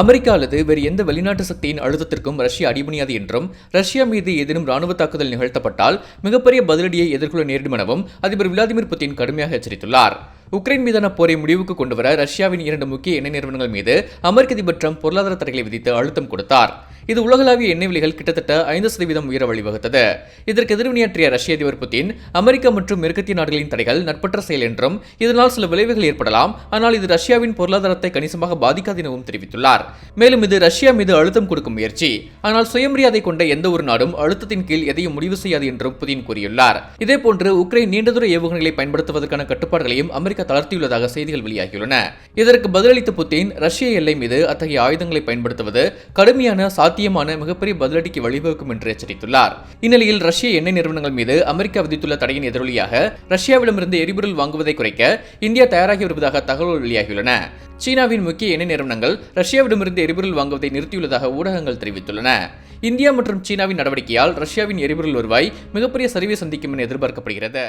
America அல்லது வேறு எந்த வெளிநாட்டு சக்தியின் அழுத்தத்திற்கும் ரஷ்யா அடிபணியாது என்றும் ரஷ்யா மீது ஏதேனும் ராணுவ தாக்குதல் நிகழ்த்தப்பட்டால் மிகப்பெரிய பதிலடியை எதிர்கொள்ள நேரிடும் எனவும் அதிபர் விளாடிமிர் புட்டின் கடுமையாக எச்சரித்துள்ளார். உக்ரைன் மீதான போரை முடிவுக்கு கொண்டுவர ரஷ்யாவின் 2 முக்கிய எண்ணெய் நிறுவனங்கள் மீது அமெரிக்க அதிபர் ட்ரம்ப் பொருளாதார தடைகளை விதித்து அழுத்தம் கொடுத்தார். இது உலகளாவிய எண்ணெய் விலைகள் கிட்டத்தட்ட 5% உயர வழிவகுத்தது. இதற்கு எதிர்வினையாற்றிய ரஷ்ய அதிபர் புட்டின் அமெரிக்கா மற்றும் மேற்கத்திய நாடுகளின் தடைகள் நட்பற்ற செயல் என்றும் இதனால் சில விளைவுகள் ஏற்படலாம், ஆனால் இது ரஷ்யாவின் பொருளாதாரத்தை கணிசமாக பாதிக்காது எனவும் தெரிவித்துள்ளார். மேலும் இது ரஷ்யா மீது அழுத்தம் கொடுக்கும் முயற்சி, ஆனால் சுயமரியாதை கொண்ட எந்த ஒரு நாடும் அழுத்தத்தின் கீழ் எதையும் முடிவு செய்யாது என்றும் புட்டின் கூறியுள்ளார். இதேபோன்று உக்ரைன் நீண்ட தூர ஏவுகணைகளை பயன்படுத்துவதற்கான கட்டுப்பாடுகளையும் அமெரிக்கா தளர்த்தியுள்ளதாக செய்திகள் வெளியாகியுள்ளன. இதற்கு பதிலளித்த புட்டின் ரஷ்ய எல்லை மீது அத்தகைய ஆயுதங்களை பயன்படுத்துவது கடுமையான சாத்தியமான மிகப்பெரிய பதிலடிக்கு வழிவகுக்கும் என்று எச்சரித்துள்ளார். இந்நிலையில் ரஷ்ய எண்ணெய் நிறுவனங்கள் மீது அமெரிக்கா விதித்துள்ள தடையின் எதிரொலியாக ரஷ்யாவிடமிருந்து எரிபொருள் வாங்குவதை குறைக்க இந்தியா தயாராகி வருவதாக தகவல்கள் வெளியாகியுள்ளன. சீனாவின் முக்கிய எண்ணெய் நிறுவனங்கள் ரஷ்யாவிடமிருந்து எரிபொருள் வாங்குவதை நிறுத்தியுள்ளதாக ஊடகங்கள் தெரிவித்துள்ளன. இந்தியா மற்றும் சீனாவின் நடவடிக்கையால் ரஷ்யாவின் எரிபொருள் வருவாய் மிகப்பெரிய சரிவை சந்திக்கும் என எதிர்பார்க்கப்படுகிறது.